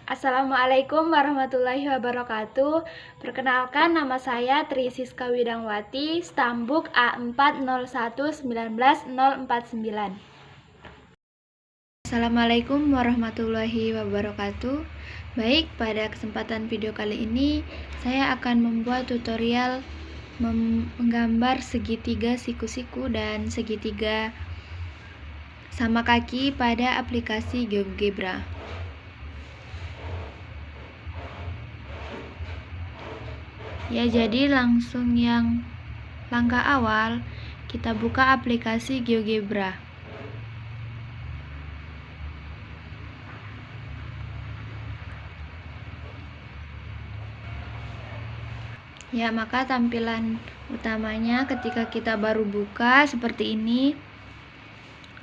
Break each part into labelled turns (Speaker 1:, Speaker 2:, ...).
Speaker 1: Assalamualaikum warahmatullahi wabarakatuh. Perkenalkan, nama saya Tri Siska Widangwati, Stambuk A401191049. Assalamualaikum warahmatullahi wabarakatuh. Baik, pada kesempatan video kali ini saya akan membuat tutorial menggambar segitiga siku-siku dan segitiga sama kaki pada aplikasi GeoGebra. Ya, jadi langsung yang langkah awal, kita buka aplikasi GeoGebra. Ya, maka tampilan utamanya ketika kita baru buka seperti ini.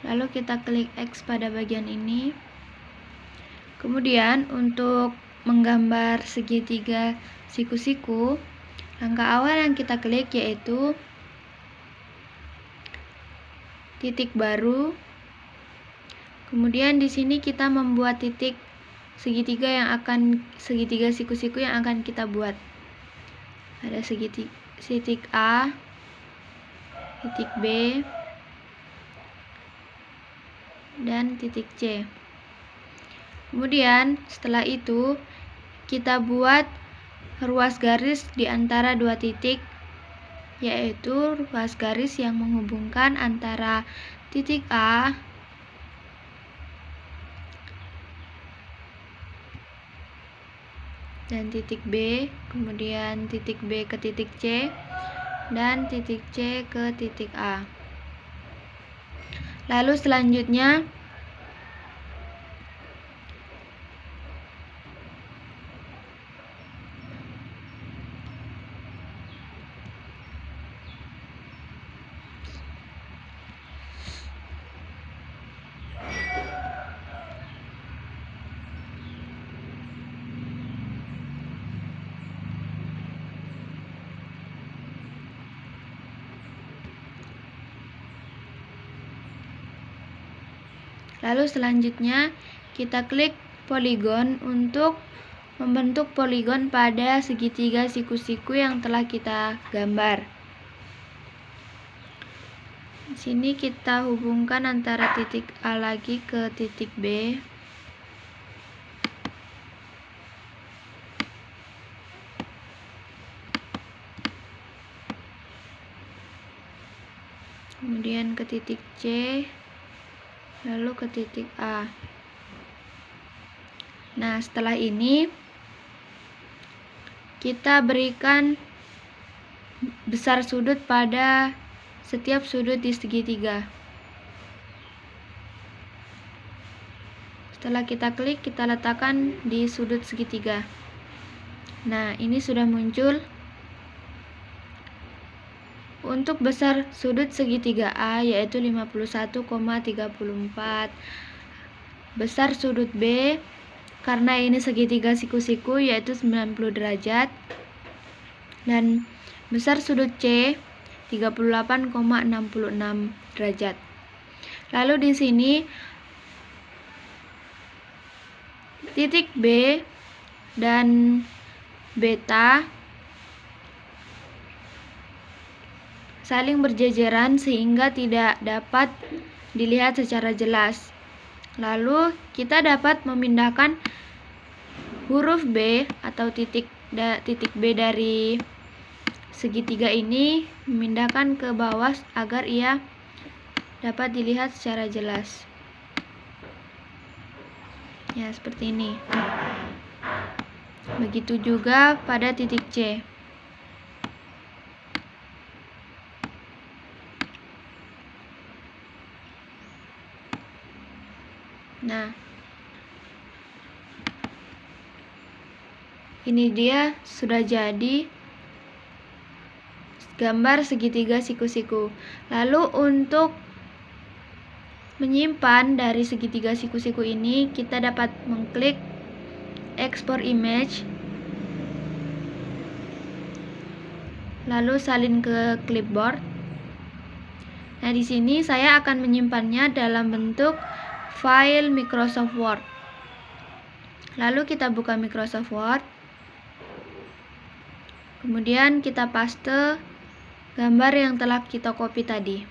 Speaker 1: Lalu kita klik X pada bagian ini. Kemudian untuk menggambar segitiga siku-siku, langkah awal yang kita klik yaitu titik baru. Kemudian di sini kita membuat titik segitiga siku-siku yang akan kita buat. Ada titik A, titik B, dan titik C. Kemudian setelah itu kita buat ruas garis di antara dua titik, yaitu ruas garis yang menghubungkan antara titik A dan titik B, kemudian titik B ke titik C, dan titik C ke titik A. Lalu selanjutnya kita klik poligon untuk membentuk poligon pada segitiga siku-siku yang telah kita gambar. Di sini kita hubungkan antara titik A lagi ke titik B. Kemudian ke titik C, lalu ke titik A. Nah, setelah ini kita berikan besar sudut pada setiap sudut di segitiga. Setelah kita klik, kita letakkan di sudut segitiga. Nah, ini sudah muncul. Untuk besar sudut segitiga A yaitu 51,34. Besar sudut B, karena ini segitiga siku-siku, yaitu 90 derajat. Dan besar sudut C 38,66 derajat. Lalu di sini titik B dan beta saling berjejeran sehingga tidak dapat dilihat secara jelas. Lalu kita dapat memindahkan huruf B atau titik B dari segitiga ini, memindahkan ke bawah agar ia dapat dilihat secara jelas. Ya, seperti ini. Begitu juga pada titik C. Nah, ini dia sudah jadi gambar segitiga siku-siku. Lalu untuk menyimpan dari segitiga siku-siku ini, kita dapat mengklik export image, lalu salin ke clipboard. Nah, di sini saya akan menyimpannya dalam bentuk file Microsoft Word. Lalu kita buka Microsoft Word. Kemudian kita paste gambar yang telah kita copy tadi.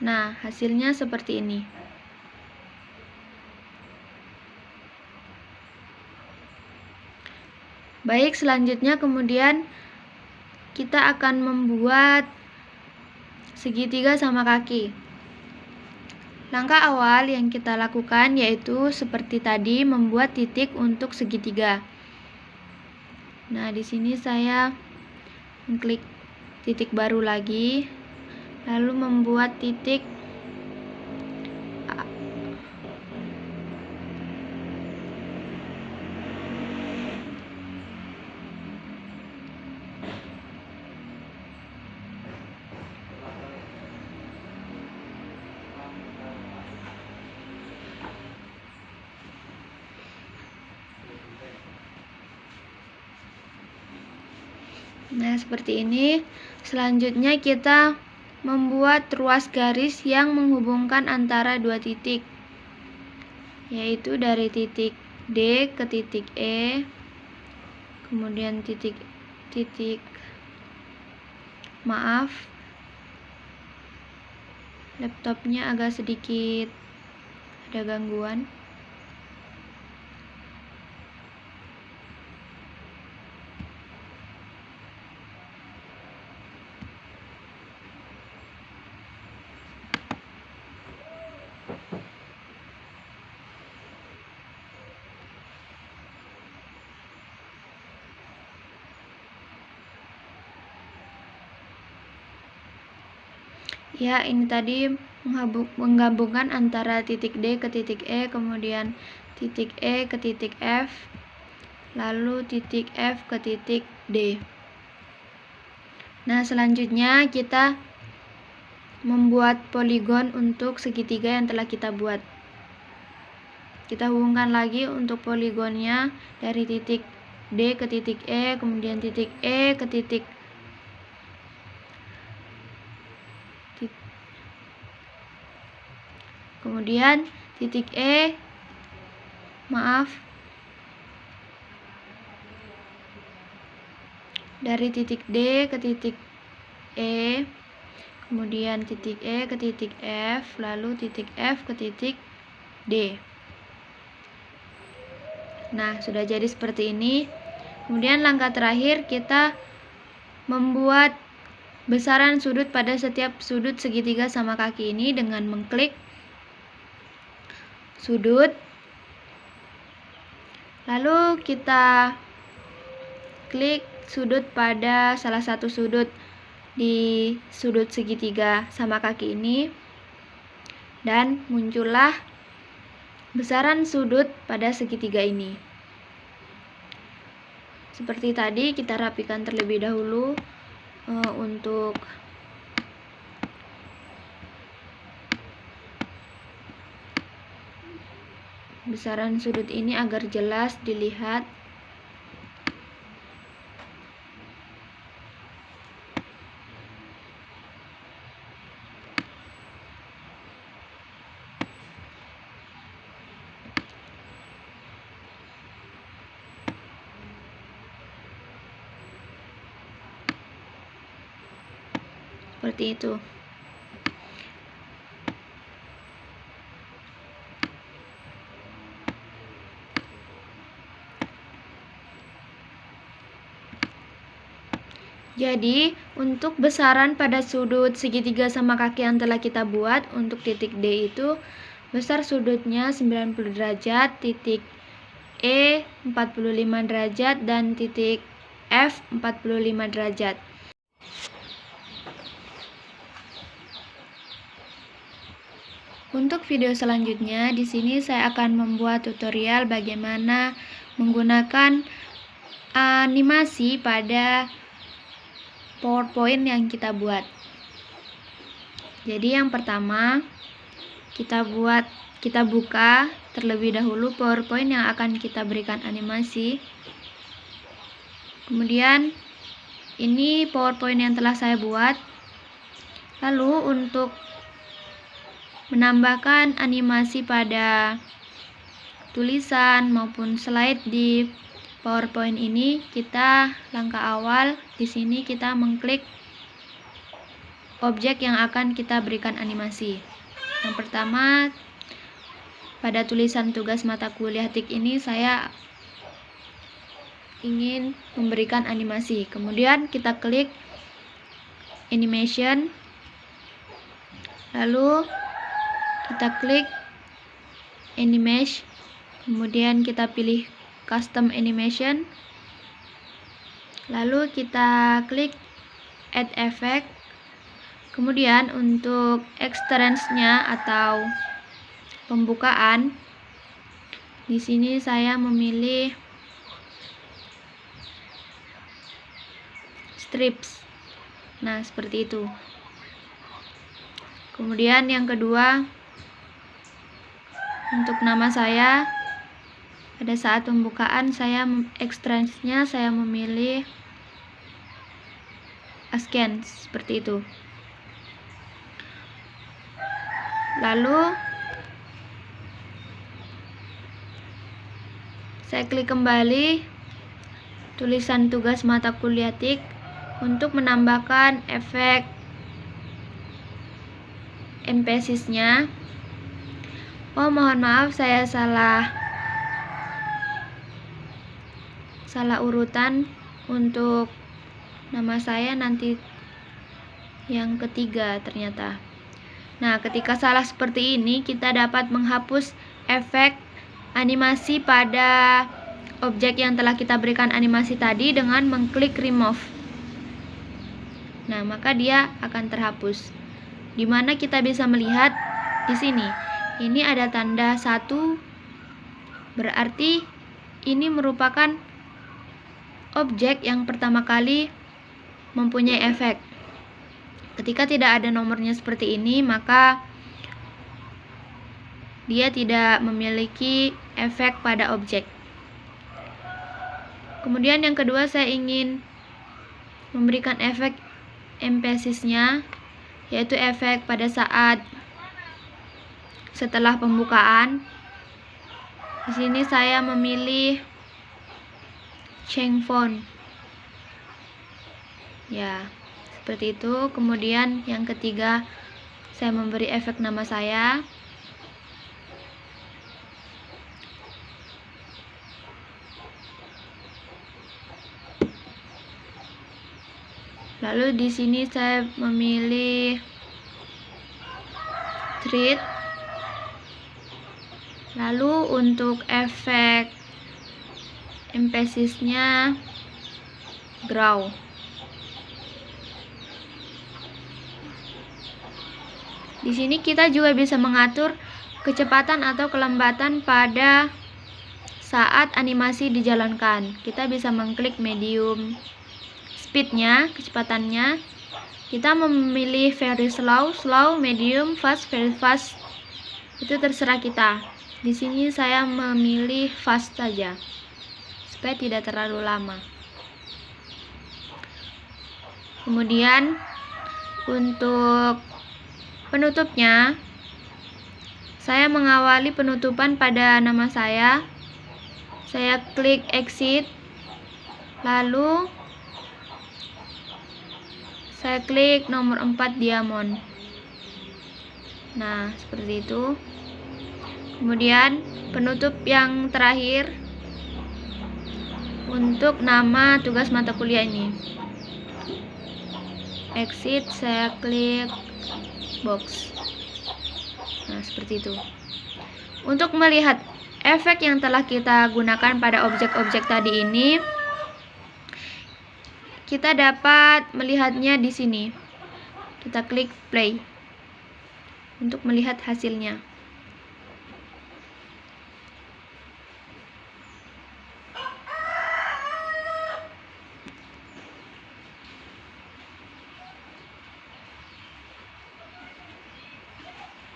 Speaker 1: Nah, hasilnya seperti ini. Baik, selanjutnya kemudian kita akan membuat segitiga sama kaki. Langkah awal yang kita lakukan yaitu seperti tadi, membuat titik untuk segitiga. Nah, di sini saya mengklik titik baru lagi, lalu membuat titik Nah, seperti ini. Selanjutnya kita membuat ruas garis yang menghubungkan antara dua titik, yaitu dari titik D ke titik E, kemudian maaf, laptopnya agak sedikit ada gangguan. Ya, ini tadi menggabungkan antara titik D ke titik E, kemudian titik E ke titik F, lalu titik F ke titik D. Nah, selanjutnya kita membuat poligon untuk segitiga yang telah kita buat. Kita hubungkan lagi untuk poligonnya dari titik D ke titik E, kemudian titik E ke titik kemudian titik E, dari titik D ke titik E, kemudian titik E ke titik F, lalu titik F ke titik D. Nah, sudah jadi seperti ini. Kemudian langkah terakhir kita membuat besaran sudut pada setiap sudut segitiga sama kaki ini dengan mengklik sudut, lalu kita klik sudut pada salah satu sudut di sudut segitiga sama kaki ini, dan muncullah besaran sudut pada segitiga ini. Seperti tadi, kita rapikan terlebih dahulu untuk besaran sudut ini agar jelas dilihat. Seperti itu. Jadi, untuk besaran pada sudut segitiga sama kaki yang telah kita buat, untuk titik D itu besar sudutnya 90 derajat, titik E 45 derajat, dan titik F 45 derajat. Untuk video selanjutnya, di sini saya akan membuat tutorial bagaimana menggunakan animasi pada PowerPoint yang kita buat. Jadi yang pertama, kita buka terlebih dahulu PowerPoint yang akan kita berikan animasi. Kemudian ini PowerPoint yang telah saya buat. Lalu untuk menambahkan animasi pada tulisan maupun slide di PowerPoint ini, kita langkah awal di sini kita mengklik objek yang akan kita berikan animasi. Yang pertama, pada tulisan tugas mata kuliah TIK ini saya ingin memberikan animasi. Kemudian kita klik animation, lalu kita klik animation, kemudian kita pilih custom animation, lalu kita klik add effect. Kemudian untuk extends-nya atau pembukaan, di sini saya memilih strips. Nah, seperti itu. Kemudian yang kedua, untuk nama saya, pada saat pembukaan saya extends-nya saya memilih Askens, seperti itu. Lalu saya klik kembali tulisan tugas mata kuliah TIK untuk menambahkan efek emphasis-nya. Oh, mohon maaf, saya salah urutan. Untuk nama saya nanti yang ketiga ternyata. Nah, ketika salah seperti ini, kita dapat menghapus efek animasi pada objek yang telah kita berikan animasi tadi dengan mengklik remove. Nah, maka dia akan terhapus. Dimana kita bisa melihat di sini, ini ada tanda 1, berarti ini merupakan objek yang pertama kali mempunyai efek. Ketika tidak ada nomornya seperti ini, maka dia tidak memiliki efek pada objek. Kemudian yang kedua, saya ingin memberikan efek emphasis-nya, yaitu efek pada saat setelah pembukaan. Di sini saya memilih change font. Ya, seperti itu. Kemudian yang ketiga, saya memberi efek nama saya. Lalu di sini saya memilih treat. Lalu untuk efek emphasis-nya grow. Di sini kita juga bisa mengatur kecepatan atau kelembatan pada saat animasi dijalankan. Kita bisa mengklik medium speed-nya, kecepatannya. Kita memilih very slow, slow, medium, fast, very fast. Itu terserah kita. Di sini saya memilih fast saja, supaya tidak terlalu lama. Kemudian untuk penutupnya, saya mengawali penutupan pada nama saya. Saya klik exit, lalu saya klik nomor 4 diamond. Nah, seperti itu. Kemudian penutup yang terakhir untuk nama tugas mata kuliah ini. Exit, saya klik box. Nah, seperti itu. Untuk melihat efek yang telah kita gunakan pada objek-objek tadi ini, kita dapat melihatnya di sini. Kita klik play untuk melihat hasilnya.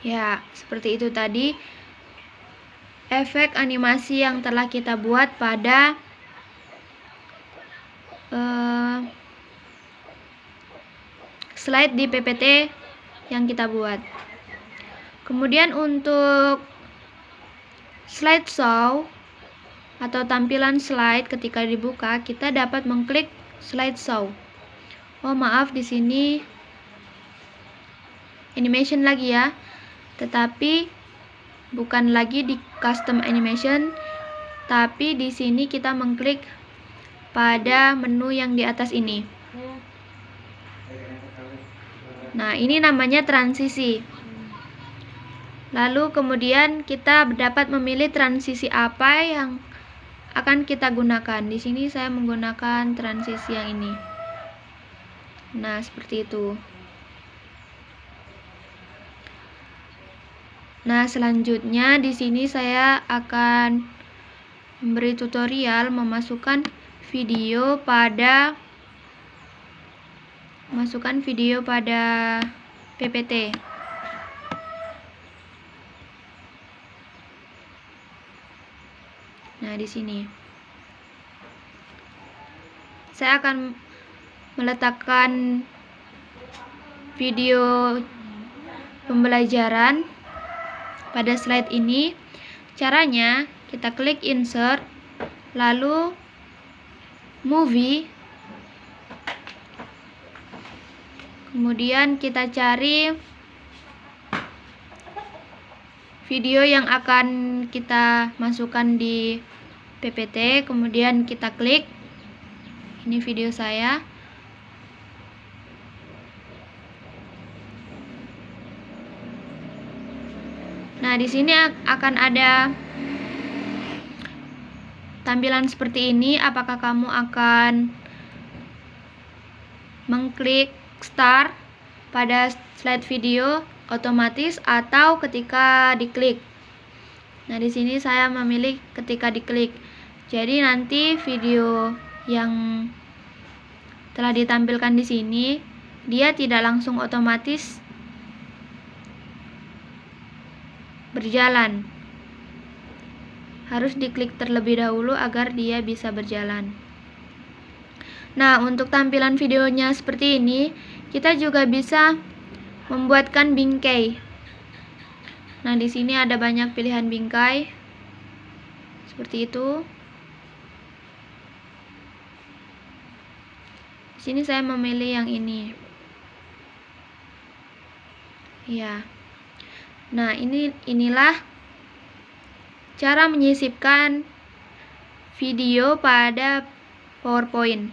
Speaker 1: Ya, seperti itu tadi efek animasi yang telah kita buat pada slide di PPT yang kita buat. Kemudian untuk slideshow atau tampilan slide ketika dibuka, kita dapat mengklik slideshow. Oh maaf, di sini animation lagi ya, tetapi bukan lagi di custom animation, tapi di sini kita mengklik pada menu yang di atas ini. Nah, ini namanya transisi. Lalu kemudian kita dapat memilih transisi apa yang akan kita gunakan. Di sini saya menggunakan transisi yang ini. Nah, seperti itu. Nah, selanjutnya di sini saya akan memberi tutorial memasukkan video pada PPT. Nah, di sini saya akan meletakkan video pembelajaran pada slide ini. Caranya, kita klik insert, lalu movie, kemudian kita cari video yang akan kita masukkan di PPT, kemudian kita klik. Ini video saya. Nah, di sini akan ada tampilan seperti ini. Apakah kamu akan mengklik start pada slide video otomatis atau ketika diklik? Nah, di sini saya memilih ketika diklik. Jadi nanti video yang telah ditampilkan di sini dia tidak langsung otomatis berjalan. Harus diklik terlebih dahulu agar dia bisa berjalan. Nah, untuk tampilan videonya seperti ini, kita juga bisa membuatkan bingkai. Nah, di sini ada banyak pilihan bingkai. Seperti itu. Di sini saya memilih yang ini. Ya. Nah, inilah cara menyisipkan video pada PowerPoint.